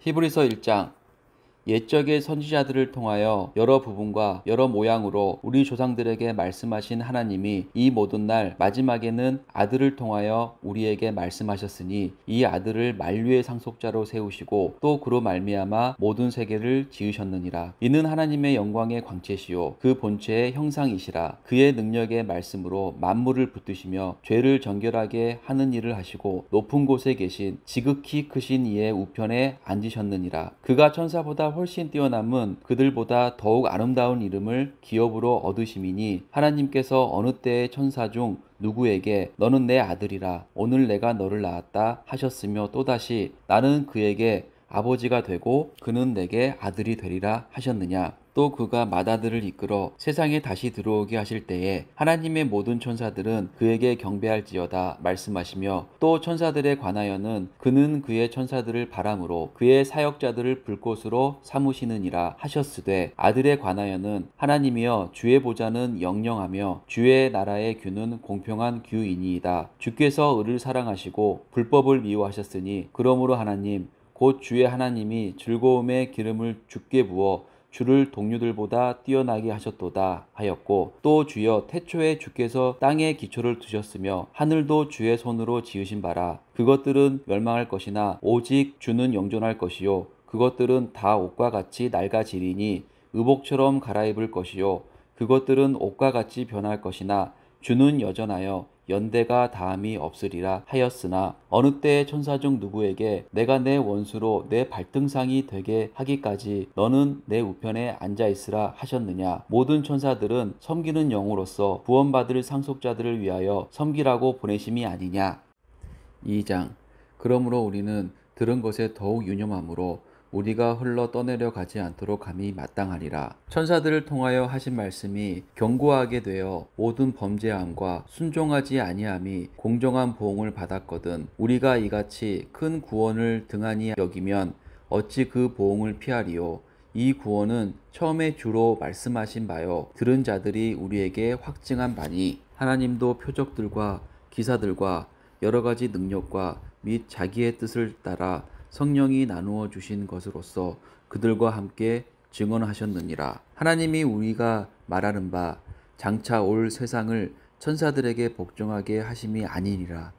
히브리서 1장. 옛적의 선지자들을 통하여 여러 부분과 여러 모양으로 우리 조상들에게 말씀하신 하나님이 이 모든 날 마지막에는 아들을 통하여 우리에게 말씀하셨으니 이 아들을 만류의 상속자로 세우시고 또 그로 말미암아 모든 세계를 지으셨느니라. 이는 하나님의 영광의 광채시요 그 본체의 형상이시라. 그의 능력의 말씀으로 만물을 붙드시며 죄를 정결하게 하는 일을 하시고 높은 곳에 계신 지극히 크신 이의 우편에 앉으셨느니라. 그가 천사보다 훨씬 뛰어남은 그들보다 더욱 아름다운 이름을 기업으로 얻으심이니 하나님께서 어느 때의 천사 중 누구에게 너는 내 아들이라 오늘 내가 너를 낳았다 하셨으며 또다시 나는 그에게 아버지가 되고 그는 내게 아들이 되리라 하셨느냐. 또 그가 맏아들을 이끌어 세상에 다시 들어오게 하실 때에 하나님의 모든 천사들은 그에게 경배할지어다 말씀하시며 또 천사들에 관하여는 그는 그의 천사들을 바람으로 그의 사역자들을 불꽃으로 삼으시느니라 하셨으되 아들에 관하여는 하나님이여 주의 보좌는 영영하며 주의 나라의 규는 공평한 규이니이다. 주께서 을을 사랑하시고 불법을 미워하셨으니 그러므로 하나님 곧 주의 하나님이 즐거움의 기름을 주께 부어 주를 동류들보다 뛰어나게 하셨도다 하였고 또 주여 태초에 주께서 땅에 기초를 두셨으며 하늘도 주의 손으로 지으신 바라. 그것들은 멸망할 것이나 오직 주는 영존할 것이요 그것들은 다 옷과 같이 낡아지리니 의복처럼 갈아입을 것이요 그것들은 옷과 같이 변할 것이나 주는 여전하여 연대가 다함이 없으리라 하였으나 어느 때의 천사 중 누구에게 내가 내 원수로 내 발등상이 되게 하기까지 너는 내 우편에 앉아있으라 하셨느냐. 모든 천사들은 섬기는 영으로서 구원받을 상속자들을 위하여 섬기라고 보내심이 아니냐. 2장. 그러므로 우리는 들은 것에 더욱 유념함으로 우리가 흘러 떠내려 가지 않도록 함이 마땅하리라. 천사들을 통하여 하신 말씀이 견고하게 되어 모든 범죄함과 순종하지 아니함이 공정한 보응을 받았거든 우리가 이같이 큰 구원을 등한히 여기면 어찌 그 보응을 피하리요. 이 구원은 처음에 주로 말씀하신 바요 들은 자들이 우리에게 확증한 바니 하나님도 표적들과 기사들과 여러 가지 능력과 및 자기의 뜻을 따라 성령이 나누어 주신 것으로서 그들과 함께 증언하셨느니라. 하나님이 우리가 말하는 바 장차 올 세상을 천사들에게 복종하게 하심이 아니니라.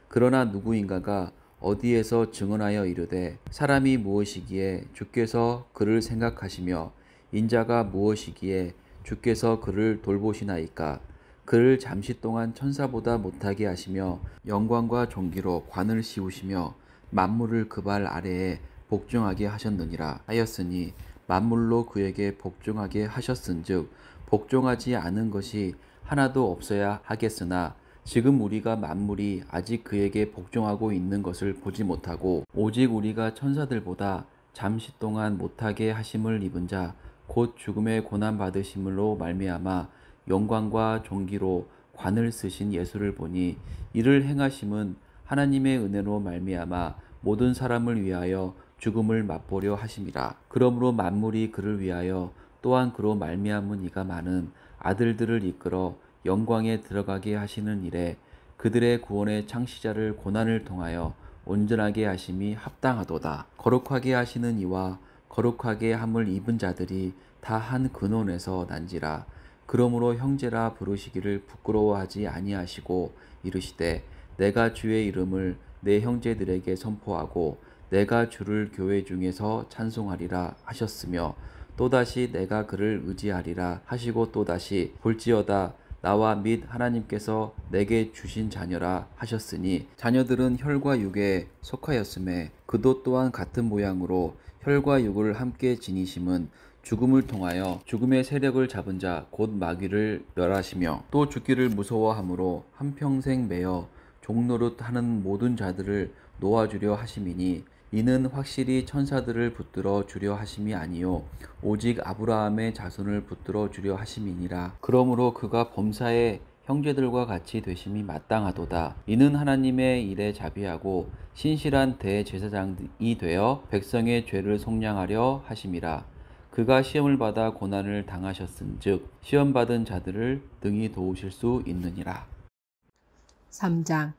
그러나 누구인가가 어디에서 증언하여 이르되 사람이 무엇이기에 주께서 그를 생각하시며 인자가 무엇이기에 주께서 그를 돌보시나이까. 그를 잠시 동안 천사보다 못하게 하시며 영광과 존귀로 관을 씌우시며 만물을 그 발 아래에 복종하게 하셨느니라 하였으니 만물로 그에게 복종하게 하셨은즉 복종하지 않은 것이 하나도 없어야 하겠으나 지금 우리가 만물이 아직 그에게 복종하고 있는 것을 보지 못하고 오직 우리가 천사들보다 잠시 동안 못하게 하심을 입은 자 곧 죽음의 고난 받으심으로 말미암아 영광과 존귀로 관을 쓰신 예수를 보니 이를 행하심은 하나님의 은혜로 말미암아 모든 사람을 위하여 죽음을 맛보려 하심이라. 그러므로 만물이 그를 위하여 또한 그로 말미암은 이가 많은 아들들을 이끌어 영광에 들어가게 하시는 일에 그들의 구원의 창시자를 고난을 통하여 온전하게 하심이 합당하도다. 거룩하게 하시는 이와 거룩하게 함을 입은 자들이 다 한 근원에서 난지라. 그러므로 형제라 부르시기를 부끄러워하지 아니하시고 이르시되 내가 주의 이름을 내 형제들에게 선포하고 내가 주를 교회 중에서 찬송하리라 하셨으며 또다시 내가 그를 의지하리라 하시고 또다시 볼지어다 나와 및 하나님께서 내게 주신 자녀라 하셨으니 자녀들은 혈과 육에 속하였음에 그도 또한 같은 모양으로 혈과 육을 함께 지니심은 죽음을 통하여 죽음의 세력을 잡은 자 곧 마귀를 멸하시며 또 죽기를 무서워함으로 한평생 매어 종노릇 하는 모든 자들을 놓아주려 하심이니 이는 확실히 천사들을 붙들어 주려 하심이 아니요 오직 아브라함의 자손을 붙들어 주려 하심이니라. 그러므로 그가 범사의 형제들과 같이 되심이 마땅하도다. 이는 하나님의 일에 자비하고 신실한 대제사장이 되어 백성의 죄를 속량하려 하심이라. 그가 시험을 받아 고난을 당하셨은즉 시험받은 자들을 능히 도우실 수 있느니라. 3장.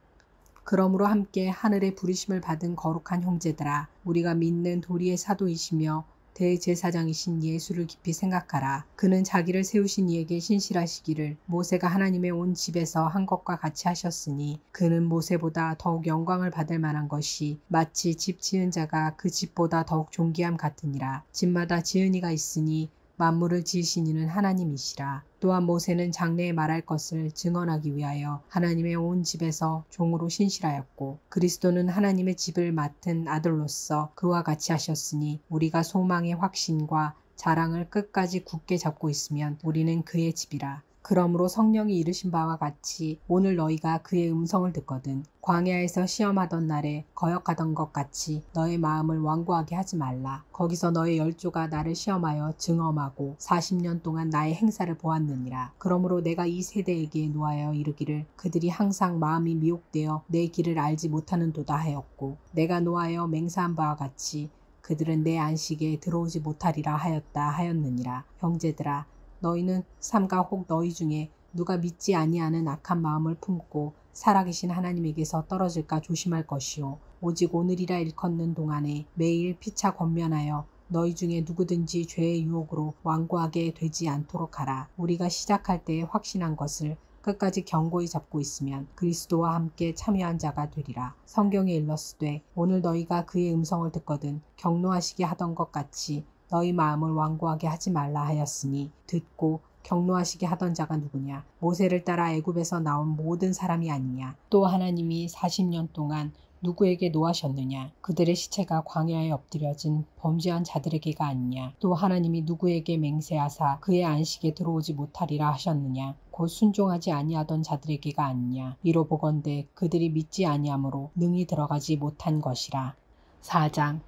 그러므로 함께 하늘의 부르심을 받은 거룩한 형제들아, 우리가 믿는 도리의 사도이시며 대제사장이신 예수를 깊이 생각하라. 그는 자기를 세우신 이에게 신실하시기를 모세가 하나님의 온 집에서 한 것과 같이 하셨으니, 그는 모세보다 더욱 영광을 받을 만한 것이 마치 집 지은 자가 그 집보다 더욱 존귀함 같으니라. 집마다 지은 이가 있으니 만물을 지으신 이는 하나님이시라. 또한 모세는 장래에 말할 것을 증언하기 위하여 하나님의 온 집에서 종으로 신실하였고, 그리스도는 하나님의 집을 맡은 아들로서 그와 같이 하셨으니, 우리가 소망의 확신과 자랑을 끝까지 굳게 잡고 있으면 우리는 그의 집이라. 그러므로 성령이 이르신 바와 같이 오늘 너희가 그의 음성을 듣거든 광야에서 시험하던 날에 거역하던 것 같이 너의 마음을 완고하게 하지 말라. 거기서 너의 열조가 나를 시험하여 증언하고 40년 동안 나의 행사를 보았느니라. 그러므로 내가 이 세대에게 노하여 이르기를 그들이 항상 마음이 미혹되어 내 길을 알지 못하는도다 하였고, 내가 노하여 맹세한 바와 같이 그들은 내 안식에 들어오지 못하리라 하였다 하였느니라. 형제들아, 너희는 삼가 혹 너희 중에 누가 믿지 아니하는 악한 마음을 품고 살아계신 하나님에게서 떨어질까 조심할 것이요, 오직 오늘이라 일컫는 동안에 매일 피차 권면하여 너희 중에 누구든지 죄의 유혹으로 완고하게 되지 않도록 하라. 우리가 시작할 때에 확신한 것을 끝까지 견고히 잡고 있으면 그리스도와 함께 참여한 자가 되리라. 성경에 일렀으되 오늘 너희가 그의 음성을 듣거든 경노하시게 하던 것 같이 너희 마음을 완고하게 하지 말라 하였으니, 듣고 경노하시게 하던 자가 누구냐? 모세를 따라 애굽에서 나온 모든 사람이 아니냐? 또 하나님이 40년 동안 누구에게 노하셨느냐? 그들의 시체가 광야에 엎드려진 범죄한 자들에게가 아니냐? 또 하나님이 누구에게 맹세하사 그의 안식에 들어오지 못하리라 하셨느냐? 곧 순종하지 아니하던 자들에게가 아니냐? 이로 보건대 그들이 믿지 아니하므로 능히 들어가지 못한 것이라. 4장.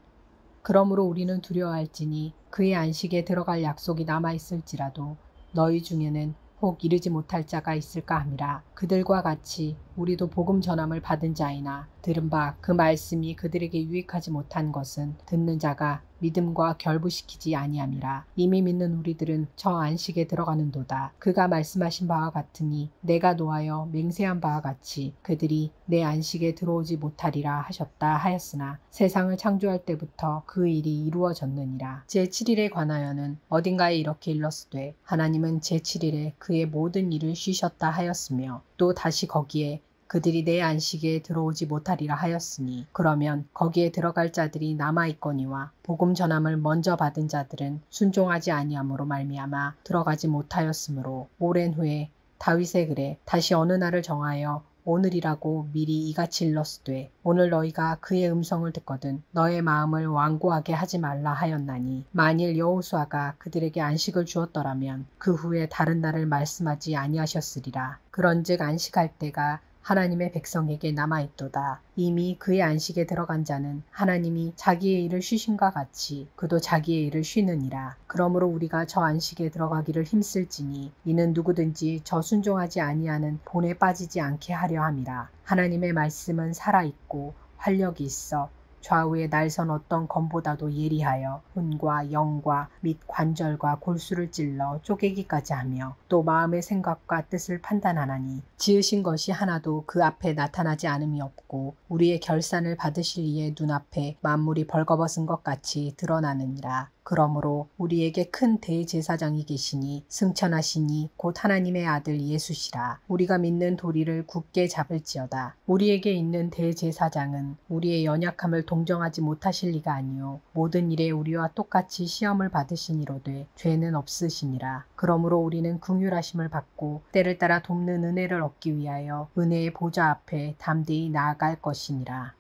그러므로 우리는 두려워할지니 그의 안식에 들어갈 약속이 남아있을지라도 너희 중에는 혹 이르지 못할 자가 있을까 함이라. 그들과 같이 우리도 복음 전함을 받은 자이나 들은 바 그 말씀이 그들에게 유익하지 못한 것은 듣는 자가 믿음과 결부시키지 아니함이라. 이미 믿는 우리들은 저 안식에 들어가는도다. 그가 말씀하신 바와 같으니 내가 노하여 맹세한 바와 같이 그들이 내 안식에 들어오지 못하리라 하셨다 하였으나, 세상을 창조할 때부터 그 일이 이루어졌느니라. 제7일에 관하여는 어딘가에 이렇게 일렀으되 하나님은 제7일에 그의 모든 일을 쉬셨다 하였으며, 또 다시 거기에 그들이 내 안식에 들어오지 못하리라 하였으니, 그러면 거기에 들어갈 자들이 남아있거니와 복음 전함을 먼저 받은 자들은 순종하지 아니함으로 말미암아 들어가지 못하였으므로, 오랜 후에 다윗의 글에 다시 어느 날을 정하여 오늘이라고 미리 이같이 일렀으되 오늘 너희가 그의 음성을 듣거든 너의 마음을 완고하게 하지 말라 하였나니, 만일 여호수아가 그들에게 안식을 주었더라면 그 후에 다른 날을 말씀하지 아니하셨으리라. 그런즉 안식할 때가 하나님의 백성에게 남아있도다. 이미 그의 안식에 들어간 자는 하나님이 자기의 일을 쉬신과 같이 그도 자기의 일을 쉬느니라. 그러므로 우리가 저 안식에 들어가기를 힘쓸지니 이는 누구든지 저 순종하지 아니하는 본에 빠지지 않게 하려 함이라. 하나님의 말씀은 살아있고 활력이 있어 좌우의 날선 어떤 검보다도 예리하여魂과 영과 및 관절과 골수를 찔러 쪼개기까지 하며 또 마음의 생각과 뜻을 판단하나니, 지으신 것이 하나도 그 앞에 나타나지 않음이 없고 우리의 결산을 받으실 이의 눈앞에 만물이 벌거벗은 것 같이 드러나느니라. 그러므로 우리에게 큰 대제사장이 계시니 승천하시니 곧 하나님의 아들 예수시라. 우리가 믿는 도리를 굳게 잡을지어다. 우리에게 있는 대제사장은 우리의 연약함을 동정하지 못하실 리가 아니요 모든 일에 우리와 똑같이 시험을 받으시니로되 죄는 없으시니라. 그러므로 우리는 긍휼하심을 받고 때를 따라 돕는 은혜를 얻기 위하여 은혜의 보좌 앞에 담대히 나아갈 것이니라.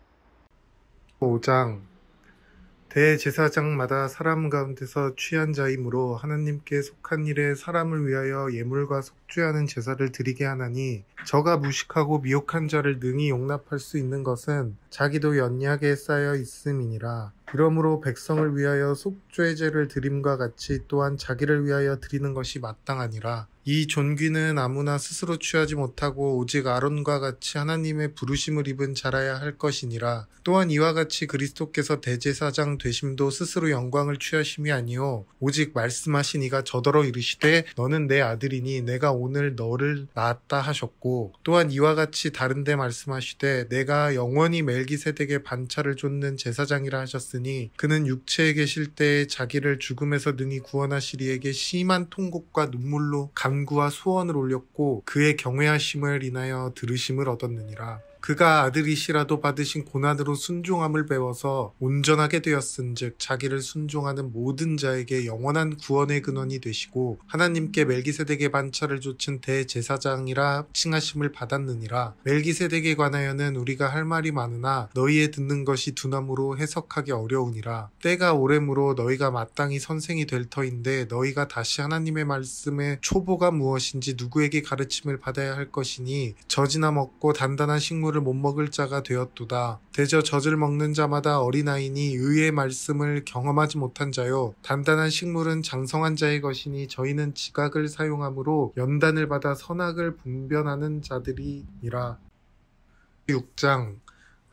5장. 대제사장마다 사람 가운데서 취한 자이므로 하나님께 속한 일에 사람을 위하여 예물과 속죄하는 제사를 드리게 하나니, 저가 무식하고 미혹한 자를 능히 용납할 수 있는 것은 자기도 연약에 쌓여 있음이니라. 그러므로 백성을 위하여 속죄제를 드림과 같이 또한 자기를 위하여 드리는 것이 마땅하니라. 이 존귀는 아무나 스스로 취하지 못하고 오직 아론과 같이 하나님의 부르심을 입은 자라야 할 것이니라. 또한 이와 같이 그리스도께서 대제사장 되심도 스스로 영광을 취하심이 아니요 오직 말씀하신 이가 저더러 이르시되 너는 내 아들이니 내가 오늘 너를 낳았다 하셨고, 또한 이와 같이 다른 데 말씀하시되 내가 영원히 멜기세덱의 반차를 좇는 제사장이라 하셨으니 그는 육체에 계실 때에 자기를 죽음에서 능히 구원하시리에게 심한 통곡과 눈물로 간구와 소원을 올렸고 그의 경외하심을 인하여 들으심을 얻었느니라. 그가 아들이시라도 받으신 고난으로 순종함을 배워서 온전하게 되었은즉 자기를 순종하는 모든 자에게 영원한 구원의 근원이 되시고 하나님께 멜기세덱의 반차를 좇은 대제사장이라 칭하심을 받았느니라. 멜기세덱에 관하여는 우리가 할 말이 많으나 너희의 듣는 것이 두나무로 해석하기 어려우니라. 때가 오래므로 너희가 마땅히 선생이 될 터인데 너희가 다시 하나님의 말씀의 초보가 무엇인지 누구에게 가르침을 받아야 할 것이니 젖이나 먹고 단단한 식물을 못 먹을 자가 되었도다. 대저 젖을 먹는 자마다 어린아이니 의의 말씀을 경험하지 못한 자요 단단한 식물은 장성한 자의 것이니 저희는 지각을 사용함으로 연단을 받아 선악을 분별하는 자들이니라. 6장.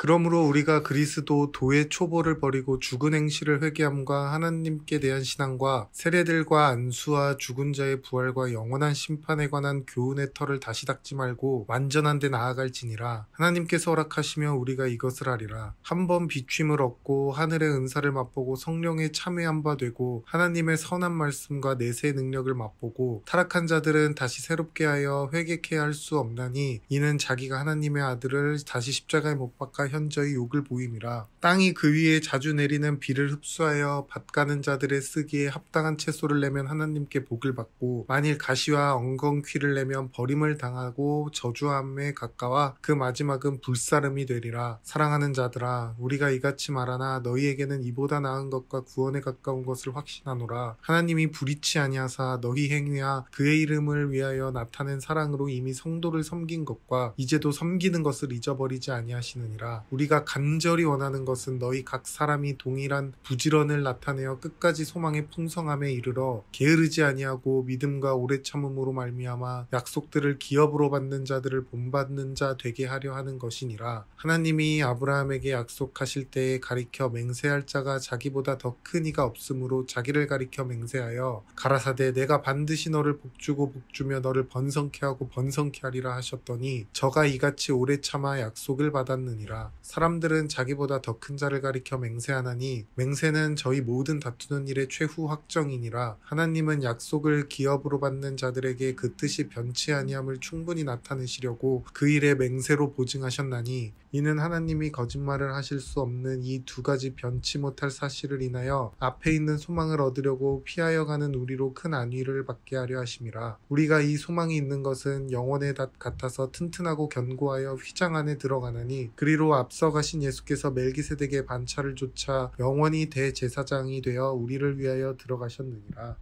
그러므로 우리가 그리스도 도의 초보를 버리고 죽은 행실을 회개함과 하나님께 대한 신앙과 세례들과 안수와 죽은 자의 부활과 영원한 심판에 관한 교훈의 털을 다시 닦지 말고 완전한 데 나아갈지니라. 하나님께서 허락하시며 우리가 이것을 하리라. 한 번 비춤을 얻고 하늘의 은사를 맛보고 성령에 참여한 바 되고 하나님의 선한 말씀과 내세의 능력을 맛보고 타락한 자들은 다시 새롭게 하여 회개케 할 수 없나니 이는 자기가 하나님의 아들을 다시 십자가에 못 박아 현저히 욕을 보임이라. 땅이 그 위에 자주 내리는 비를 흡수하여 밭 가는 자들의 쓰기에 합당한 채소를 내면 하나님께 복을 받고 만일 가시와 엉겅퀴를 내면 버림을 당하고 저주함에 가까워 그 마지막은 불사름이 되리라. 사랑하는 자들아 우리가 이같이 말하나 너희에게는 이보다 나은 것과 구원에 가까운 것을 확신하노라. 하나님이 불의치 아니하사 너희 행위와 그의 이름을 위하여 나타낸 사랑으로 이미 성도를 섬긴 것과 이제도 섬기는 것을 잊어버리지 아니하시느니라. 우리가 간절히 원하는 것은 너희 각 사람이 동일한 부지런을 나타내어 끝까지 소망의 풍성함에 이르러 게으르지 아니하고 믿음과 오래 참음으로 말미암아 약속들을 기업으로 받는 자들을 본받는 자 되게 하려 하는 것이니라. 하나님이 아브라함에게 약속하실 때에 가리켜 맹세할 자가 자기보다 더 큰 이가 없으므로 자기를 가리켜 맹세하여 가라사대 내가 반드시 너를 복주고 복주며 너를 번성케 하고 번성케 하리라 하셨더니 저가 이같이 오래 참아 약속을 받았느니라. 사람들은 자기보다 더 큰 자를 가리켜 맹세하나니 맹세는 저희 모든 다투는 일의 최후 확정이니라. 하나님은 약속을 기업으로 받는 자들에게 그 뜻이 변치 아니함을 충분히 나타내시려고 그 일에 맹세로 보증하셨나니 이는 하나님이 거짓말을 하실 수 없는 이 두 가지 변치 못할 사실을 인하여 앞에 있는 소망을 얻으려고 피하여 가는 우리로 큰 안위를 받게 하려 하심이라. 우리가 이 소망이 있는 것은 영원의 닷 같아서 튼튼하고 견고하여 휘장 안에 들어가나니 그리로 앞서 가신 예수께서 멜기세덱의 반차를 좇아 영원히 대제사장이 되어 우리를 위하여 들어가셨느니라.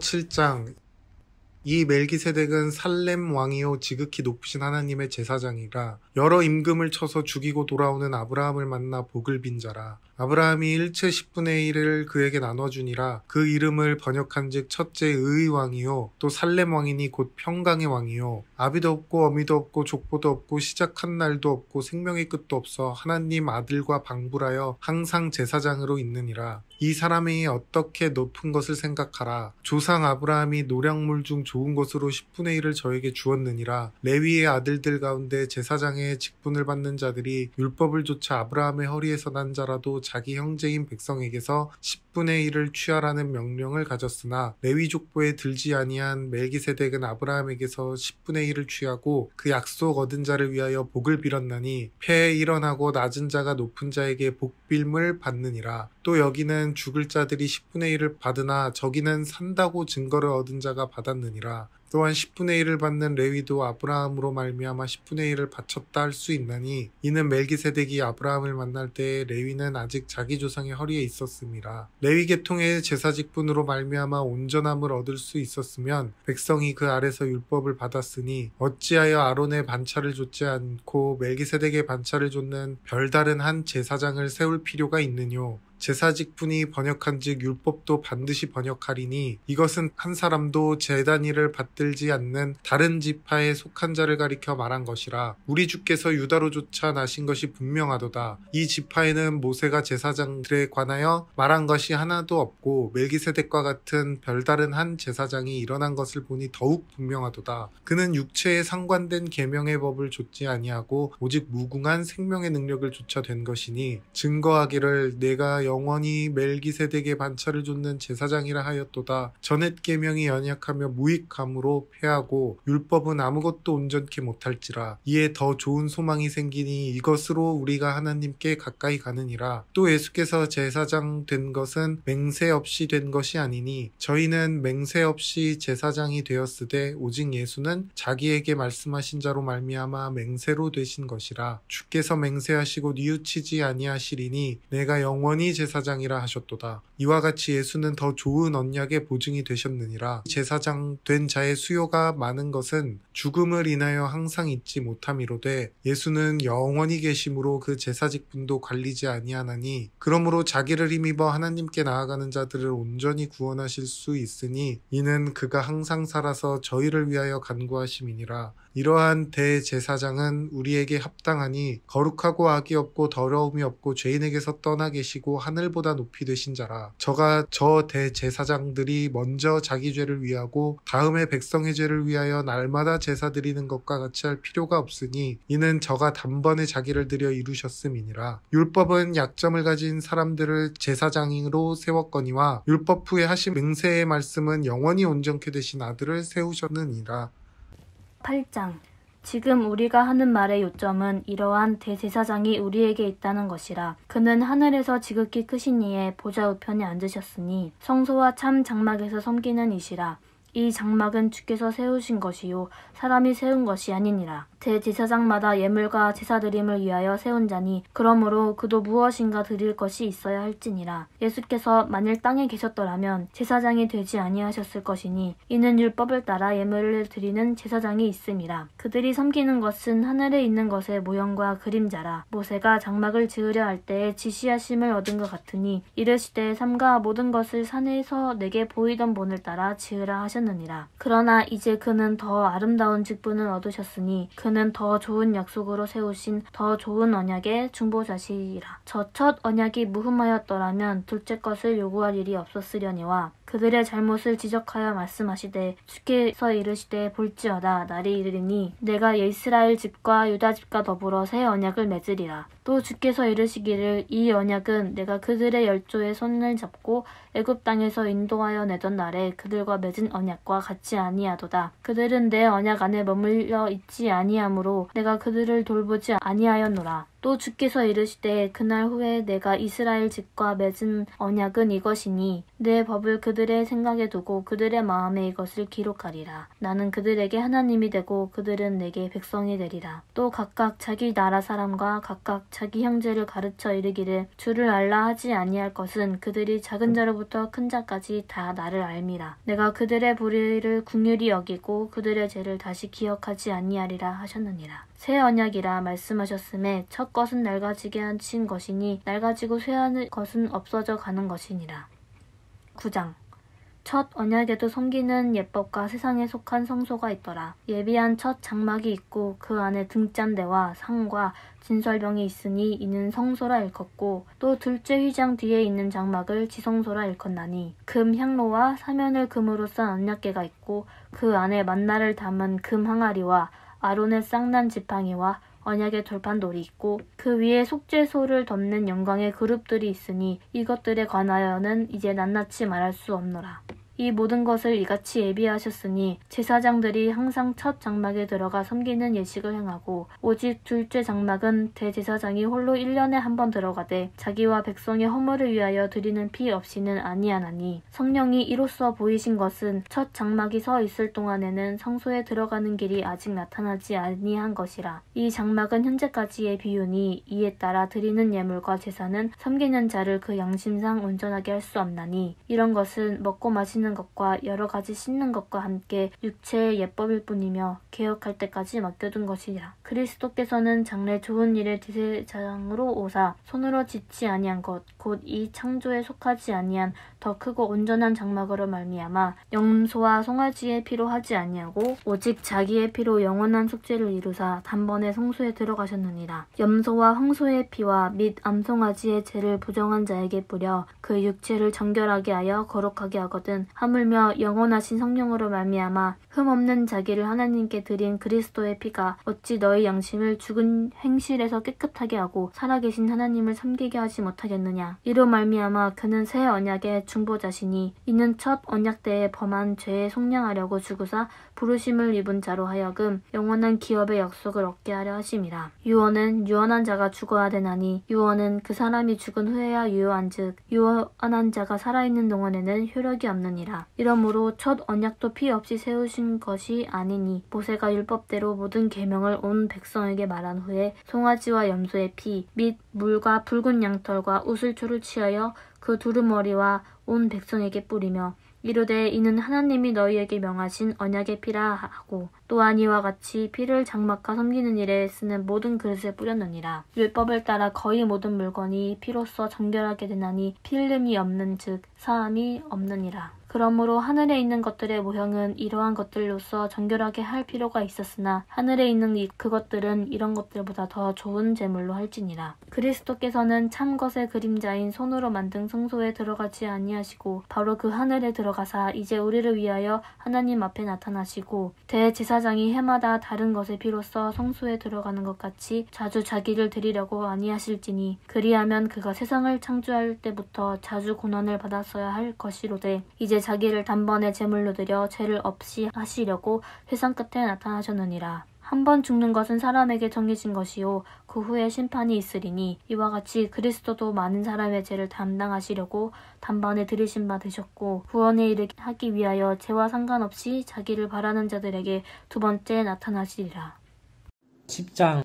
7장. 이 멜기세덱은 살렘 왕이요 지극히 높으신 하나님의 제사장이라. 여러 임금을 쳐서 죽이고 돌아오는 아브라함을 만나 복을 빈 자라. 아브라함이 일체 10분의 1을 그에게 나눠주니라. 그 이름을 번역한즉 첫째 의의 왕이요 또 살렘 왕이니 곧 평강의 왕이요 아비도 없고 어미도 없고 족보도 없고 시작한 날도 없고 생명의 끝도 없어 하나님 아들과 방불하여 항상 제사장으로 있느니라. 이 사람이 어떻게 높은 것을 생각하라. 조상 아브라함이 노량물 중 좋은 것으로 10분의 1을 저에게 주었느니라. 레위의 아들들 가운데 제사장의 직분을 받는 자들이 율법을 조차 아브라함의 허리에서 난 자라도 자기 형제인 백성에게서 10분의 1을 취하라는 명령을 가졌으나 레위 족보에 들지 아니한 멜기세덱은 아브라함에게서 10분의 1을 취하고 그 약속 얻은 자를 위하여 복을 빌었나니 폐에 일어나고 낮은 자가 높은 자에게 복빌을 받느니라. 또 여기는 죽을 자들이 10분의 1을 받으나 저기는 산다고 증거를 얻은 자가 받았느니라. 또한 10분의 1을 받는 레위도 아브라함으로 말미암아 10분의 1을 바쳤다 할 수 있나니 이는 멜기세덱이 아브라함을 만날 때에 레위는 아직 자기 조상의 허리에 있었음이라. 레위 계통의 제사 직분으로 말미암아 온전함을 얻을 수 있었으면 백성이 그 아래서 율법을 받았으니 어찌하여 아론의 반차를 좇지 않고 멜기세덱의 반차를 좇는 별다른 한 제사장을 세울 필요가 있느뇨. 제사직분이 번역한즉 율법도 반드시 번역하리니 이것은 한 사람도 제단 일을 받들지 않는 다른 지파에 속한 자를 가리켜 말한 것이라. 우리 주께서 유다로조차 나신 것이 분명하도다. 이 지파에는 모세가 제사장들에 관하여 말한 것이 하나도 없고 멜기세덱과 같은 별다른 한 제사장이 일어난 것을 보니 더욱 분명하도다. 그는 육체에 상관된 계명의 법을 좇지 아니하고 오직 무궁한 생명의 능력을 좇아 된 것이니 증거하기를 내가 영원히 멜기세덱의 반차를 좇는 제사장이라 하였도다. 전옛 계명이 연약하며 무익함으로 패하고 율법은 아무것도 온전케 못할지라. 이에 더 좋은 소망이 생기니 이것으로 우리가 하나님께 가까이 가느니라. 또 예수께서 제사장 된 것은 맹세 없이 된 것이 아니니 저희는 맹세 없이 제사장이 되었으되 오직 예수는 자기에게 말씀하신 자로 말미암아 맹세로 되신 것이라. 주께서 맹세하시고 뉘우치지 아니하시리니 내가 영원히 제사장이라 하셨도다. 이와 같이 예수는 더 좋은 언약의 보증이 되셨느니라. 제사장 된 자의 수요가 많은 것은 죽음을 인하여 항상 잊지 못함이로되 예수는 영원히 계심으로 그 제사직분도 관리지 아니하나니 그러므로 자기를 힘입어 하나님께 나아가는 자들을 온전히 구원하실 수 있으니 이는 그가 항상 살아서 저희를 위하여 간구하심이니라. 이러한 대제사장은 우리에게 합당하니 거룩하고 악이 없고 더러움이 없고 죄인에게서 떠나 계시고 하늘보다 높이 되신 자라. 저가 저 대제사장들이 먼저 자기 죄를 위하고 다음에 백성의 죄를 위하여 날마다 제사 드리는 것과 같이 할 필요가 없으니 이는 저가 단번에 자기를 들여 이루셨음이니라. 율법은 약점을 가진 사람들을 제사장으로 세웠거니와 율법 후에 하신 맹세의 말씀은 영원히 온전케 되신 아들을 세우셨느니라. 8장. 지금 우리가 하는 말의 요점은 이러한 대제사장이 우리에게 있다는 것이라. 그는 하늘에서 지극히 크신 이의 보좌 우편에 앉으셨으니 성소와 참 장막에서 섬기는 이시라. 이 장막은 주께서 세우신 것이요 사람이 세운 것이 아니니라. 대제사장마다 예물과 제사드림을 위하여 세운 자니 그러므로 그도 무엇인가 드릴 것이 있어야 할지니라. 예수께서 만일 땅에 계셨더라면 제사장이 되지 아니하셨을 것이니 이는 율법을 따라 예물을 드리는 제사장이 있음이라. 그들이 섬기는 것은 하늘에 있는 것의 모형과 그림자라. 모세가 장막을 지으려 할 때에 지시하심을 얻은 것 같으니 이르시되 삼가 모든 것을 산에서 내게 보이던 본을 따라 지으라 하셨느니라. 그러나 이제 그는 더 아름다운 직분을 얻으셨으니 그는 더 좋은 약속으로 세우신 더 좋은 언약의 중보자시라. 저 첫 언약이 무흠하였더라면 둘째 것을 요구할 일이 없었으려니와 그들의 잘못을 지적하여 말씀하시되 주께서 이르시되 볼지어다 날이 이르리니 내가 이스라엘 집과 유다 집과 더불어 새 언약을 맺으리라. 또 주께서 이르시기를 이 언약은 내가 그들의 열조의 손을 잡고 애굽 땅에서 인도하여 내던 날에 그들과 맺은 언약과 같지 아니하도다. 그들은 내 언약 안에 머물러 있지 아니하므로 내가 그들을 돌보지 아니하였노라. 또 주께서 이르시되 그날 후에 내가 이스라엘 집과 맺은 언약은 이것이니 내 법을 그들의 생각에 두고 그들의 마음에 이것을 기록하리라. 나는 그들에게 하나님이 되고 그들은 내게 백성이 되리라. 또 각각 자기 나라 사람과 각각 자기 형제를 가르쳐 이르기를 주를 알라 하지 아니할 것은 그들이 작은 자로부터 큰 자까지 다 나를 알미라. 내가 그들의 불의를 긍휼히 여기고 그들의 죄를 다시 기억하지 아니하리라 하셨느니라. 새 언약이라 말씀하셨음에 첫 것은 낡아지게 하신 것이니 낡아지고 쇠한 것은 없어져 가는 것이니라. 9장. 첫 언약에도 섬기는 예법과 세상에 속한 성소가 있더라. 예비한 첫 장막이 있고 그 안에 등잔대와 상과 진설병이 있으니 이는 성소라 일컫고 또 둘째 휘장 뒤에 있는 장막을 지성소라 일컫나니 금 향로와 사면을 금으로 싼 언약궤가 있고 그 안에 만나를 담은 금 항아리와 아론의 쌍난 지팡이와 언약의 돌판돌이 있고 그 위에 속죄소를 덮는 영광의 그룹들이 있으니 이것들에 관하여는 이제 낱낱이 말할 수 없노라. 이 모든 것을 이같이 예비하셨으니 제사장들이 항상 첫 장막에 들어가 섬기는 예식을 행하고 오직 둘째 장막은 대제사장이 홀로 1년에 한 번 들어가되 자기와 백성의 허물을 위하여 드리는 피 없이는 아니하나니 성령이 이로써 보이신 것은 첫 장막이 서 있을 동안에는 성소에 들어가는 길이 아직 나타나지 아니한 것이라. 이 장막은 현재까지의 비유니 이에 따라 드리는 예물과 제사는 섬기는 자를 그 양심상 온전하게 할 수 없나니 이런 것은 먹고 마시는 것과 여러 가지 씻는 것과 함께 육체의 예법일 뿐이며 개혁할 때까지 맡겨둔 것이라. 그리스도께서는 장래 좋은 일의 대제사장으로 오사 손으로 짓지 아니한 것 곧 이 창조에 속하지 아니한 더 크고 온전한 장막으로 말미암아 염소와 송아지의 피로 하지 아니하고 오직 자기의 피로 영원한 속죄를 이루사 단번에 성소에 들어가셨느니라. 염소와 황소의 피와 및 암송아지의 죄를 부정한 자에게 뿌려 그 육체를 정결하게 하여 거룩하게 하거든 하물며 영원하신 성령으로 말미암아 흠없는 자기를 하나님께 드린 그리스도의 피가 어찌 너희 양심을 죽은 행실에서 깨끗하게 하고 살아계신 하나님을 섬기게 하지 못하겠느냐. 이로 말미암아 그는 새 언약의 중보자시니 이는 첫 언약 때에 범한 죄에 속량하려고 죽으사 부르심을 입은 자로 하여금 영원한 기업의 약속을 얻게 하려 하심이라. 유언은 유언한 자가 죽어야 되나니 유언은 그 사람이 죽은 후에야 유효한즉 유언한 자가 살아있는 동안에는 효력이 없느니라. 이러므로 첫 언약도 피 없이 세우신 것이 아니니 모세가 율법대로 모든 계명을 온 백성에게 말한 후에 송아지와 염소의 피 및 물과 붉은 양털과 우슬초를 취하여 그 두루머리와 온 백성에게 뿌리며 이르되 이는 하나님이 너희에게 명하신 언약의 피라 하고 또한 이와 같이 피를 장막과 섬기는 일에 쓰는 모든 그릇에 뿌렸느니라. 율법을 따라 거의 모든 물건이 피로써 정결하게 되나니 피 흘림이 없는 즉 사함이 없느니라. 그러므로 하늘에 있는 것들의 모형은 이러한 것들로서 정결하게 할 필요가 있었으나 하늘에 있는 그것들은 이런 것들보다 더 좋은 제물로 할지니라. 그리스도께서는 참 것의 그림자인 손으로 만든 성소에 들어가지 아니하시고 바로 그 하늘에 들어가사 이제 우리를 위하여 하나님 앞에 나타나시고 대제사장이 해마다 다른 것의 피로써 성소에 들어가는 것 같이 자주 자기를 드리려고 아니하실지니 그리하면 그가 세상을 창조할 때부터 자주 고난을 받았어야 할 것이로되 이제 자기를 단번에 제물로 드려 죄를 없이 하시려고 세상 끝에 나타나셨느니라. 한 번 죽는 것은 사람에게 정해진 것이요 그 후에 심판이 있으리니 이와 같이 그리스도도 많은 사람의 죄를 담당하시려고 단번에 들이신 바 되셨고 구원에 이르게 하기 위하여 죄와 상관없이 자기를 바라는 자들에게 두 번째 나타나시리라. 10장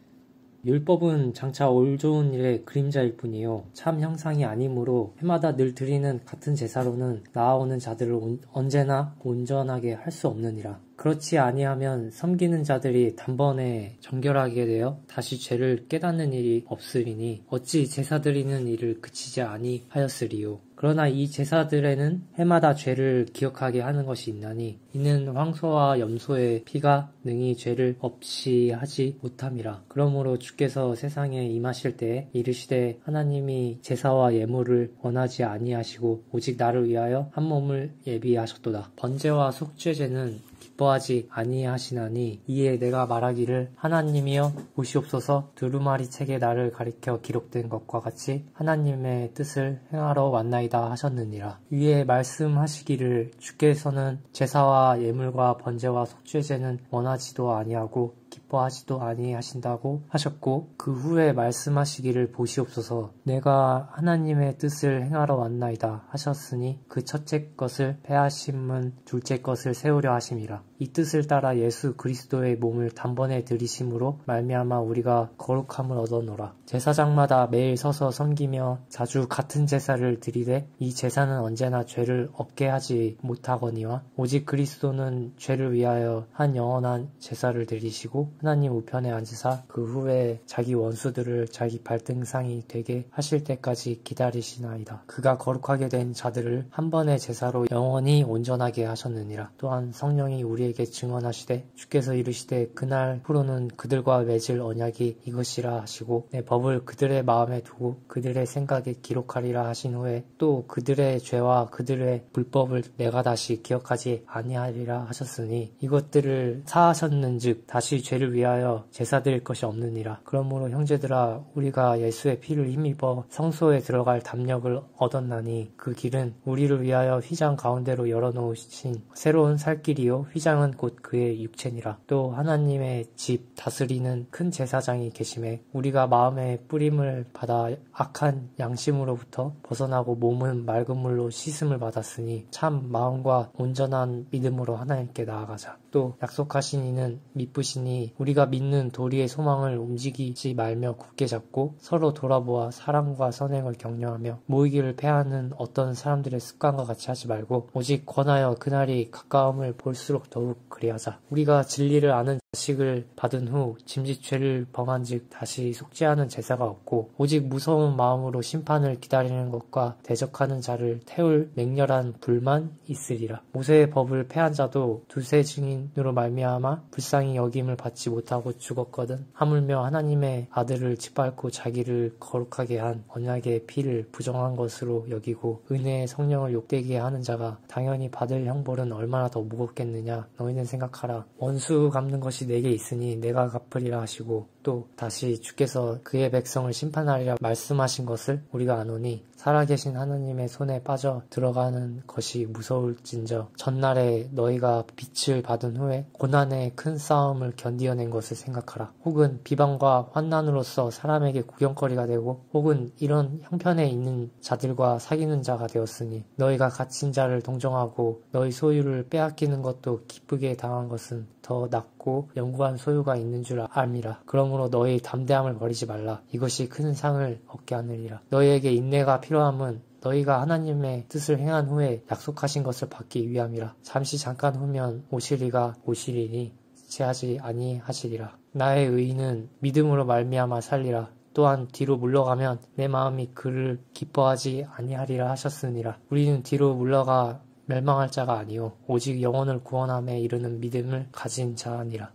율법은 장차 올 좋은 일의 그림자일 뿐이요 참 형상이 아니므로 해마다 늘 드리는 같은 제사로는 나아오는 자들을 언제나 온전하게 할 수 없느니라. 그렇지 아니하면 섬기는 자들이 단번에 정결하게 되어 다시 죄를 깨닫는 일이 없으리니 어찌 제사 드리는 일을 그치지 아니하였으리요. 그러나 이 제사들에는 해마다 죄를 기억하게 하는 것이 있나니 이는 황소와 염소의 피가 능히 죄를 없이 하지 못함이라. 그러므로 주께서 세상에 임하실 때에 이르시되 하나님이 제사와 예물을 원하지 아니하시고 오직 나를 위하여 한 몸을 예비하셨도다. 번제와 속죄제는 기뻐하지 아니하시나니 이에 내가 말하기를 하나님이여 보시옵소서 두루마리 책에 나를 가리켜 기록된 것과 같이 하나님의 뜻을 행하러 왔나이다 하셨느니라. 위에 말씀하시기를 주께서는 제사와 예물과 번제와 속죄제는 원하지도 아니하고 기뻐하지도 아니하신다고 하셨고 그 후에 말씀하시기를 보시옵소서 내가 하나님의 뜻을 행하러 왔나이다 하셨으니 그 첫째 것을 패하심은 둘째 것을 세우려 하심이라. 이 뜻을 따라 예수 그리스도의 몸을 단번에 들이심으로 말미암아 우리가 거룩함을 얻어노라. 제사장마다 매일 서서 섬기며 자주 같은 제사를 드리되 이 제사는 언제나 죄를 없게 하지 못하거니와 오직 그리스도는 죄를 위하여 한 영원한 제사를 드리시고 하나님 우편에 앉으사 그 후에 자기 원수들을 자기 발등상이 되게 하실 때까지 기다리시나이다. 그가 거룩하게 된 자들을 한 번의 제사로 영원히 온전하게 하셨느니라. 또한 성령이 우리에게 증언하시되 주께서 이르시되 그날 후로는 그들과 맺을 언약이 이것이라 하시고 내 법을 그들의 마음에 두고 그들의 생각에 기록하리라 하신 후에 또 그들의 죄와 그들의 불법을 내가 다시 기억하지 아니하리라 하셨으니 이것들을 사하셨는즉 다시 죄를 위하여 제사 드릴 것이 없느니라. 그러므로 형제들아 우리가 예수의 피를 힘입어 성소에 들어갈 담력을 얻었나니 그 길은 우리를 위하여 휘장 가운데로 열어놓으신 새로운 살길이요 휘장은 곧 그의 육체니라. 또 하나님의 집 다스리는 큰 제사장이 계심에 우리가 마음의 뿌림을 받아 악한 양심으로부터 벗어나고 몸은 맑은 물로 씻음을 받았으니 참 마음과 온전한 믿음으로 하나님께 나아가자. 또 약속하신 이는 미쁘시니 우리가 믿는 도리의 소망을 움직이지 말며 굳게 잡고 서로 돌아보아 사랑과 선행을 격려하며 모이기를 패하는 어떤 사람들의 습관과 같이 하지 말고 오직 권하여 그날이 가까움을 볼수록 더욱 그리하자. 우리가 진리를 아는 자식을 받은 후 짐짓죄를 범한즉 다시 속죄하는 제사가 없고 오직 무서운 마음으로 심판을 기다리는 것과 대적하는 자를 태울 맹렬한 불만 있으리라. 모세의 법을 폐한 자도 두세 증인으로 말미암아 불쌍히 여김을 받지 못하고 죽었거든. 하물며 하나님의 아들을 짓밟고 자기를 거룩하게 한 언약의 피를 부정한 것으로 여기고 은혜의 성령을 욕되게 하는 자가 당연히 받을 형벌은 얼마나 더 무겁겠느냐. 너희는 생각하라. 원수 갚는 것이 내게 있으니 내가 갚으리라 하시고 또 다시 주께서 그의 백성을 심판하리라 말씀하신 것을 우리가 아노니 살아계신 하나님의 손에 빠져 들어가는 것이 무서울진저 전날에 너희가 빛을 받은 후에 고난의 큰 싸움을 견디어낸 것을 생각하라. 혹은 비방과 환난으로서 사람에게 구경거리가 되고 혹은 이런 형편에 있는 자들과 사귀는 자가 되었으니 너희가 갇힌 자를 동정하고 너희 소유를 빼앗기는 것도 기쁘게 당한 것은 더 낫고 영구한 소유가 있는 줄 알미라. 그러므로 너희 담대함을 버리지 말라. 이것이 큰 상을 얻게 하느니라. 너희에게 인내가 필요함은 너희가 하나님의 뜻을 행한 후에 약속하신 것을 받기 위함이라. 잠시 잠깐 후면 오시리가 오시리니 지체하지 아니하시리라. 나의 의인은 믿음으로 말미암아 살리라. 또한 뒤로 물러가면 내 마음이 그를 기뻐하지 아니하리라 하셨으니라. 우리는 뒤로 물러가 멸망할 자가 아니요 오직 영혼을 구원함에 이르는 믿음을 가진 자니라.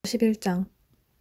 11장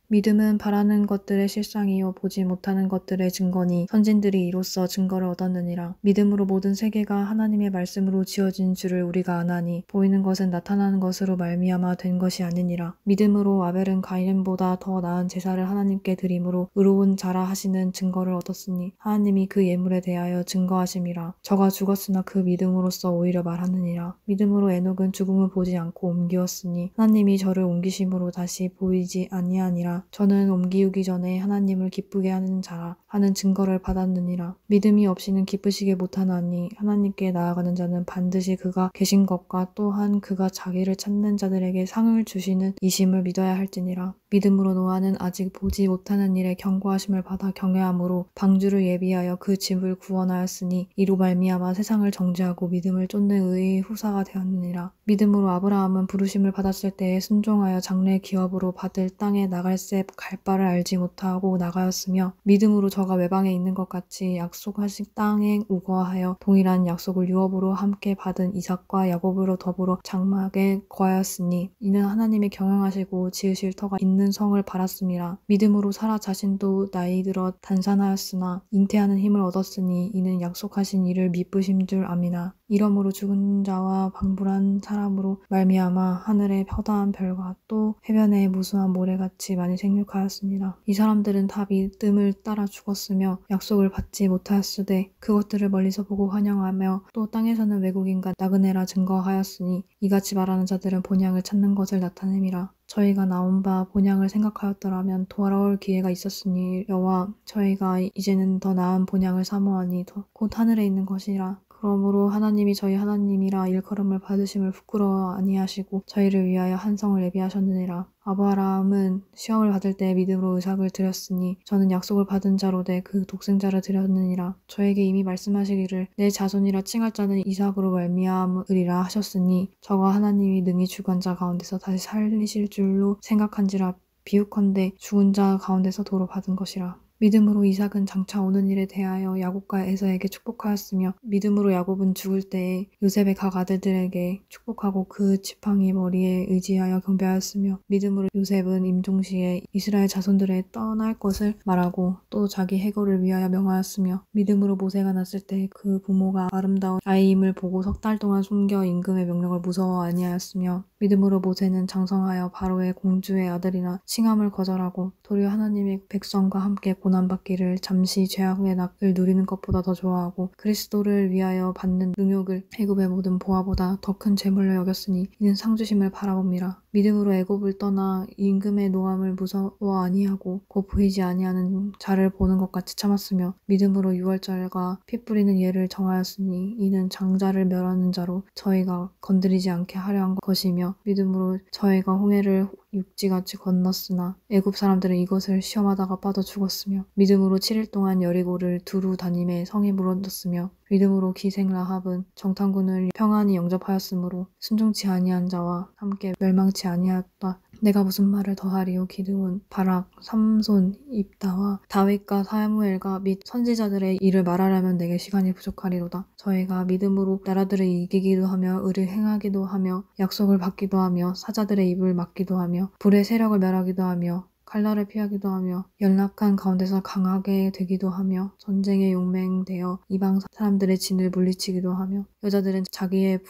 믿음은 바라는 것들의 실상이요 보지 못하는 것들의 증거니 선진들이 이로써 증거를 얻었느니라. 믿음으로 모든 세계가 하나님의 말씀으로 지어진 줄을 우리가 아나니 보이는 것은 나타나는 것으로 말미암아 된 것이 아니니라. 믿음으로 아벨은 가인보다 더 나은 제사를 하나님께 드림으로 의로운 자라 하시는 증거를 얻었으니 하나님이 그 예물에 대하여 증거하심이라. 저가 죽었으나 그 믿음으로써 오히려 말하느니라. 믿음으로 에녹은 죽음을 보지 않고 옮기었으니 하나님이 저를 옮기심으로 다시 보이지 아니하니라. 저는 옮기우기 전에 하나님을 기쁘게 하는 자라 하는 증거를 받았느니라. 믿음이 없이는 기쁘시게 못하나니 하나님께 나아가는 자는 반드시 그가 계신 것과 또한 그가 자기를 찾는 자들에게 상을 주시는 이심을 믿어야 할지니라. 믿음으로 노아는 아직 보지 못하는 일에 경고하심을 받아 경외함으로 방주를 예비하여 그 집을 구원하였으니 이로 말미암아 세상을 정죄하고 믿음을 쫓는 의의 후사가 되었느니라. 믿음으로 아브라함은 부르심을 받았을 때에 순종하여 장래 기업으로 받을 땅에 나갈새 갈 바를 알지 못하고 나가였으며 믿음으로 저가 외방에 있는 것 같이 약속하신 땅에 우거하여 동일한 약속을 유업으로 함께 받은 이삭과 야곱으로 더불어 장막에 거하였으니 이는 하나님의 경영하시고 지으실 터가 있는 성을 바랐음이라. 믿음으로 사라 자신도 나이 들어 단산하였으나 잉태하는 힘을 얻었으니 이는 약속하신 이를 미쁘신 줄 아미나. 이러므로 죽은 자와 방불한 사람으로 말미암아 하늘의 허다한 별과 또 해변의 무수한 모래같이 많이 생육하였습니다. 이 사람들은 다 믿음을 따라 죽었으며 약속을 받지 못하였으되 그것들을 멀리서 보고 환영하며 또 땅에서는 외국인과 나그네라 증거하였으니 이같이 말하는 자들은 본향을 찾는 것을 나타냄이라. 저희가 나온 바 본향을 생각하였더라면 돌아올 기회가 있었으니와 저희가 이제는 더 나은 본향을 사모하니 곧 하늘에 있는 것이라. 그러므로 하나님이 저희 하나님이라 일컬음을 받으심을 부끄러워 아니하시고 저희를 위하여 한 성을 예비하셨느니라. 아브라함은 시험을 받을 때 믿음으로 의삭을 드렸으니 저는 약속을 받은 자로 돼 그 독생자를 드렸느니라. 저에게 이미 말씀하시기를 내 자손이라 칭할 자는 이삭으로 말미암으리라 하셨으니 저가 하나님이 능히 죽은 자 가운데서 다시 살리실 줄로 생각한지라. 비유컨대 죽은 자 가운데서 도로 받은 것이라. 믿음으로 이삭은 장차 오는 일에 대하여 야곱과 에서에게 축복하였으며 믿음으로 야곱은 죽을 때에 요셉의 각 아들들에게 축복하고 그 지팡이 머리에 의지하여 경배하였으며 믿음으로 요셉은 임종시에 이스라엘 자손들에 떠날 것을 말하고 또 자기 해거를 위하여 명하였으며 믿음으로 모세가 났을 때 그 부모가 아름다운 아이임을 보고 석 달 동안 숨겨 임금의 명령을 무서워 아니하였으며 믿음으로 모세는 장성하여 바로의 공주의 아들이나 칭함을 거절하고 도리어 하나님의 백성과 함께 고난받기를 잠시 죄악의 낙을 누리는 것보다 더 좋아하고 그리스도를 위하여 받는 능욕을 애굽의 모든 보화보다 더 큰 재물로 여겼으니 이는 상주심을 바라봅니다. 믿음으로 애굽을 떠나 임금의 노함을 무서워 아니하고 곧 보이지 아니하는 자를 보는 것 같이 참았으며 믿음으로 유월절과 피 뿌리는 예를 정하였으니 이는 장자를 멸하는 자로 저희가 건드리지 않게 하려 한 것이며 믿음으로 저희가 홍해를 육지같이 건넜으나 애굽 사람들은 이것을 시험하다가 빠져 죽었으며 믿음으로 7일 동안 여리고를 두루 다님에 성이 물었으며 믿음으로 기생 라합은 정탐꾼을 평안히 영접하였으므로 순종치 아니한 자와 함께 멸망치 아니하였다. 내가 무슨 말을 더하리요. 기드온, 바락, 삼손, 입다와 다윗과 사무엘과 및 선지자들의 일을 말하려면 내게 시간이 부족하리로다. 저희가 믿음으로 나라들을 이기기도 하며 의를 행하기도 하며 약속을 받기도 하며 사자들의 입을 막기도 하며 불의 세력을 멸하기도 하며 칼날을 피하기도 하며 연락한 가운데서 강하게 되기도 하며 전쟁에 용맹되어 이방 사람들의 진을 물리치기도 하며 여자들은 자기의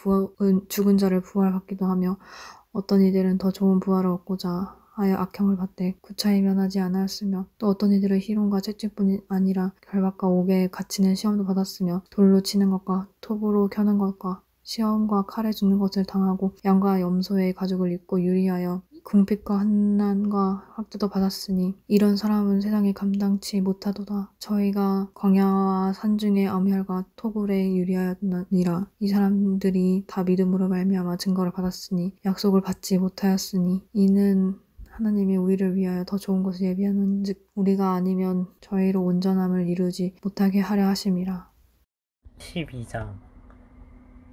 죽은 자를 부활받기도 하며 어떤 이들은 더 좋은 부활을 얻고자 하여 악형을 받되 구차히 면하지 않았으며 또 어떤 이들은 희롱과 채찍뿐이 아니라 결박과 옥에 갇히는 시험도 받았으며 돌로 치는 것과 톱으로 켜는 것과 시험과 칼에 죽는 것을 당하고 양과 염소의 가죽을 입고 유리하여 궁핍과 환난과 학대도 받았으니 이런 사람은 세상에 감당치 못하도다. 저희가 광야와 산중의 암혈과 토굴에 유리하였느니라. 이 사람들이 다 믿음으로 말미암아 증거를 받았으니 약속을 받지 못하였으니 이는 하나님이 우리를 위하여 더 좋은 것을 예비하는즉 우리가 아니면 저희로 온전함을 이루지 못하게 하려 하심이라. 12장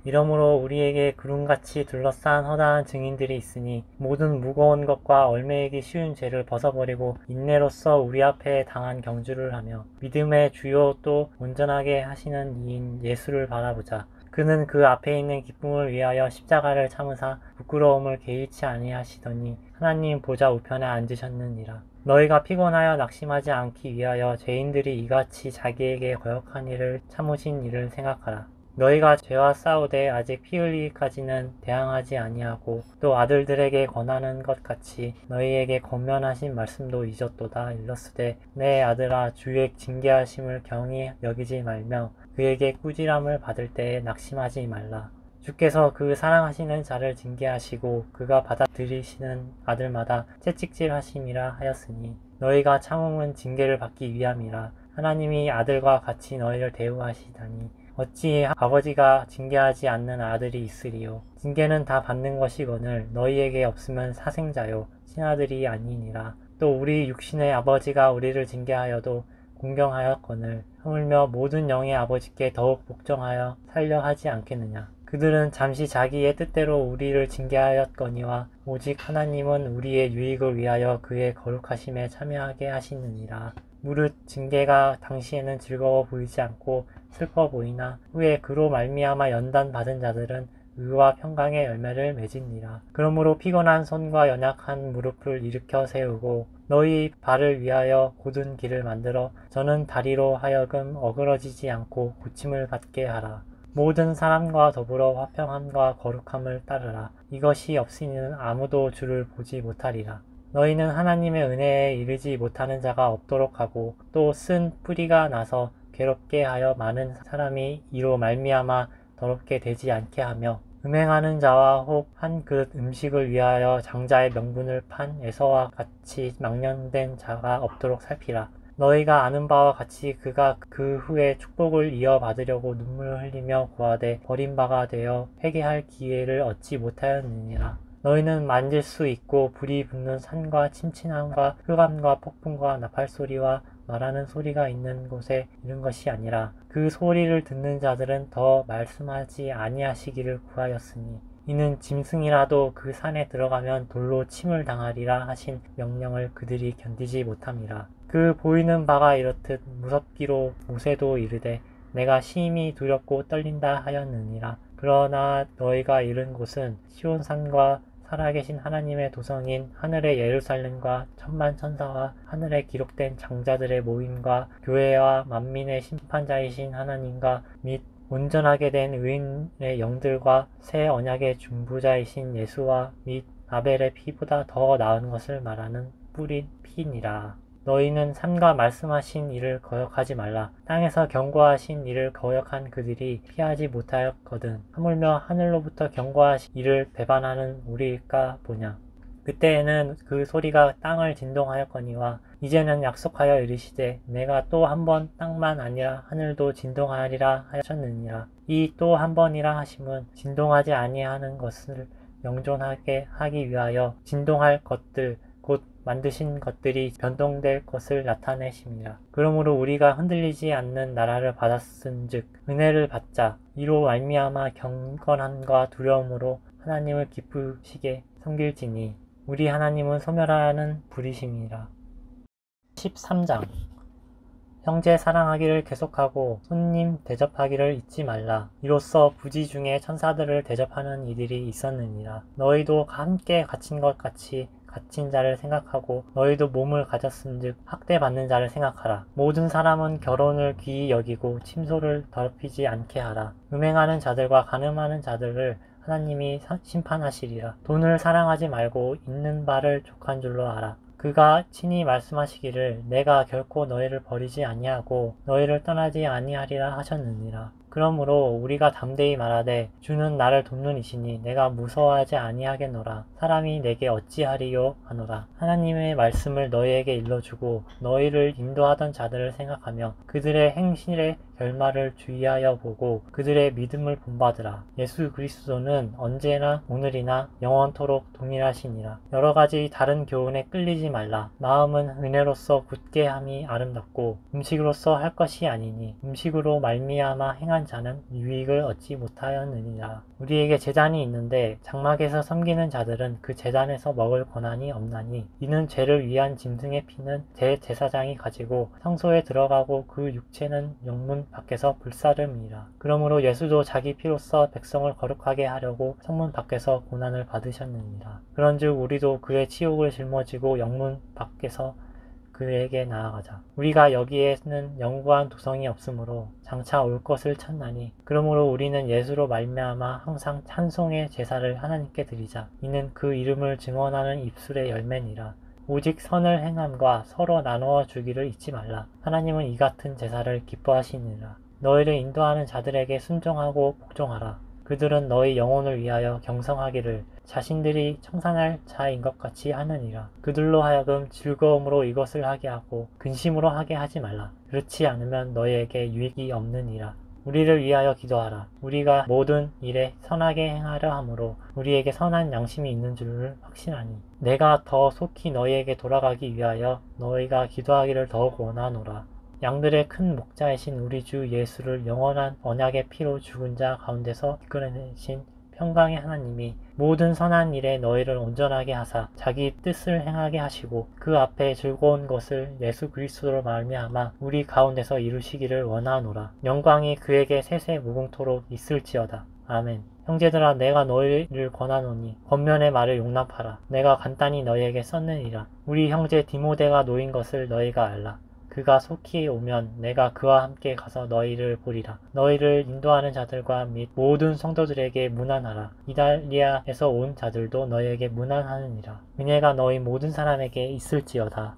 이러므로 우리에게 구름같이 둘러싼 허다한 증인들이 있으니 모든 무거운 것과 얼매이기 쉬운 죄를 벗어버리고 인내로써 우리 앞에 당한 경주를 하며 믿음의 주요 또 온전하게 하시는 이인 예수를 바라보자. 그는 그 앞에 있는 기쁨을 위하여 십자가를 참으사 부끄러움을 개의치 아니하시더니 하나님 보좌 우편에 앉으셨느니라. 너희가 피곤하여 낙심하지 않기 위하여 죄인들이 이같이 자기에게 거역한 일을 참으신 일을 생각하라. 너희가 죄와 싸우되 아직 피 흘리기까지는 대항하지 아니하고 또 아들들에게 권하는 것 같이 너희에게 권면하신 말씀도 잊었도다. 일렀으되 내 아들아 주의 징계하심을 경히 여기지 말며 그에게 꾸지람을 받을 때에 낙심하지 말라. 주께서 그 사랑하시는 자를 징계하시고 그가 받아들이시는 아들마다 채찍질 하심이라 하였으니 너희가 참음은 징계를 받기 위함이라. 하나님이 아들과 같이 너희를 대우하시다니 어찌 아버지가 징계하지 않는 아들이 있으리요. 징계는 다 받는 것이거늘 너희에게 없으면 사생자요 친아들이 아니니라. 또 우리 육신의 아버지가 우리를 징계하여도 공경하였거늘 하물며 모든 영의 아버지께 더욱 복종하여 살려 하지 않겠느냐. 그들은 잠시 자기의 뜻대로 우리를 징계하였거니와 오직 하나님은 우리의 유익을 위하여 그의 거룩하심에 참여하게 하시느니라. 무릇 징계가 당시에는 즐거워 보이지 않고 슬퍼 보이나 후에 그로 말미암아 연단 받은 자들은 의와 평강의 열매를 맺으니라. 그러므로 피곤한 손과 연약한 무릎을 일으켜 세우고 너희 발을 위하여 곧은 길을 만들어 저는 다리로 하여금 어그러지지 않고 고침을 받게 하라. 모든 사람과 더불어 화평함과 거룩함을 따르라. 이것이 없이는 아무도 주를 보지 못하리라. 너희는 하나님의 은혜에 이르지 못하는 자가 없도록 하고 또 쓴 뿌리가 나서 괴롭게 하여 많은 사람이 이로 말미암아 더럽게 되지 않게 하며 음행하는 자와 혹 한 그릇 음식을 위하여 장자의 명분을 판 에서와 같이 망령된 자가 없도록 살피라. 너희가 아는 바와 같이 그가 그 후에 축복을 이어받으려고 눈물을 흘리며 구하되 버림바가 되어 회개할 기회를 얻지 못하였느니라. 너희는 만질 수 있고 불이 붙는 산과 침침함과 흑암과 폭풍과 나팔소리와 말하는 소리가 있는 곳에 이른 것이 아니라 그 소리를 듣는 자들은 더 말씀하지 아니하시기를 구하였으니 이는 짐승이라도 그 산에 들어가면 돌로 침을 당하리라 하신 명령을 그들이 견디지 못함이라. 그 보이는 바가 이렇듯 무섭기로 모세도 이르되 내가 심히 두렵고 떨린다 하였느니라. 그러나 너희가 이른 곳은 시온산과 살아계신 하나님의 도성인 하늘의 예루살렘과 천만 천사와 하늘에 기록된 장자들의 모임과 교회와 만민의 심판자이신 하나님과 및 온전하게 된 의인의 영들과 새 언약의 중보자이신 예수와 및 아벨의 피보다 더 나은 것을 말하는 뿌린 피니라. 너희는 삼가 말씀하신 이를 거역하지 말라. 땅에서 경고하신 이를 거역한 그들이 피하지 못하였거든. 하물며 하늘로부터 경고하신 이를 배반하는 우리일까 보냐. 그때에는 그 소리가 땅을 진동하였거니와 이제는 약속하여 이르시되 내가 또 한 번 땅만 아니라 하늘도 진동하리라 하셨느니라. 이 또 한 번이라 하심은 진동하지 아니하는 것을 영존하게 하기 위하여 진동할 것들 곧 만드신 것들이 변동될 것을 나타내심이라. 그러므로 우리가 흔들리지 않는 나라를 받았은즉 은혜를 받자. 이로 말미암아 경건함과 두려움으로 하나님을 기쁘시게 섬길지니 우리 하나님은 소멸하는 불이심이라. 13장 형제 사랑하기를 계속하고 손님 대접하기를 잊지 말라. 이로써 부지 중에 천사들을 대접하는 이들이 있었느니라. 너희도 함께 갇힌 것 같이 갇힌 자를 생각하고 너희도 몸을 가졌은즉 학대받는 자를 생각하라. 모든 사람은 결혼을 귀히 여기고 침소를 더럽히지 않게 하라. 음행하는 자들과 간음하는 자들을 하나님이 심판하시리라. 돈을 사랑하지 말고 있는 바를 족한 줄로 알아. 그가 친히 말씀하시기를 내가 결코 너희를 버리지 아니하고 너희를 떠나지 아니하리라 하셨느니라. 그러므로 우리가 담대히 말하되 주는 나를 돕는 이시니 내가 무서워하지 아니하겠노라. 사람이 내게 어찌하리요 하노라. 하나님의 말씀을 너희에게 일러주고 너희를 인도하던 자들을 생각하며 그들의 행실의 결말을 주의하여 보고 그들의 믿음을 본받으라. 예수 그리스도는 언제나 오늘이나 영원토록 동일하시니라. 여러 가지 다른 교훈에 끌리지 말라. 마음은 은혜로서 굳게 함이 아름답고 음식으로서 할 것이 아니니 음식으로 말미암아 행한 자는 유익을 얻지 못하였느니라. 우리에게 제단이 있는데 장막에서 섬기는 자들은 그 제단에서 먹을 권한이 없나니 이는 죄를 위한 짐승의 피는 대제사장이 가지고 성소에 들어가고 그 육체는 영문 밖에서 불사름이라. 그러므로 예수도 자기 피로써 백성을 거룩하게 하려고 성문 밖에서 고난을 받으셨느니라. 그런즉 우리도 그의 치욕을 짊어지고 영문 밖에서 그에게 나아가자. 우리가 여기에는 영구한 도성이 없으므로 장차 올 것을 찾나니 그러므로 우리는 예수로 말미암아 항상 찬송의 제사를 하나님께 드리자. 이는 그 이름을 증언하는 입술의 열매니라. 오직 선을 행함과 서로 나누어 주기를 잊지 말라. 하나님은 이 같은 제사를 기뻐하시니라. 너희를 인도하는 자들에게 순종하고 복종하라. 그들은 너희 영혼을 위하여 경성하기를 자신들이 청산할 자인 것 같이 하느니라. 그들로 하여금 즐거움으로 이것을 하게 하고 근심으로 하게 하지 말라. 그렇지 않으면 너희에게 유익이 없느니라. 우리를 위하여 기도하라. 우리가 모든 일에 선하게 행하려 하므로 우리에게 선한 양심이 있는 줄을 확신하니 내가 더 속히 너희에게 돌아가기 위하여 너희가 기도하기를 더욱 원하노라. 양들의 큰 목자이신 우리 주 예수를 영원한 언약의 피로 죽은 자 가운데서 이끌어내신 평강의 하나님이 모든 선한 일에 너희를 온전하게 하사 자기 뜻을 행하게 하시고 그 앞에 즐거운 것을 예수 그리스도로 말미암아 우리 가운데서 이루시기를 원하노라. 영광이 그에게 세세 무궁토록 있을지어다. 아멘. 형제들아 내가 너희를 권하노니 권면의 말을 용납하라. 내가 간단히 너희에게 썼느니라. 우리 형제 디모데가 놓인 것을 너희가 알라. 그가 속히 오면 내가 그와 함께 가서 너희를 보리라. 너희를 인도하는 자들과 및 모든 성도들에게 문안하라. 이달리아에서 온 자들도 너희에게 문안하느니라. 은혜가 너희 모든 사람에게 있을지어다.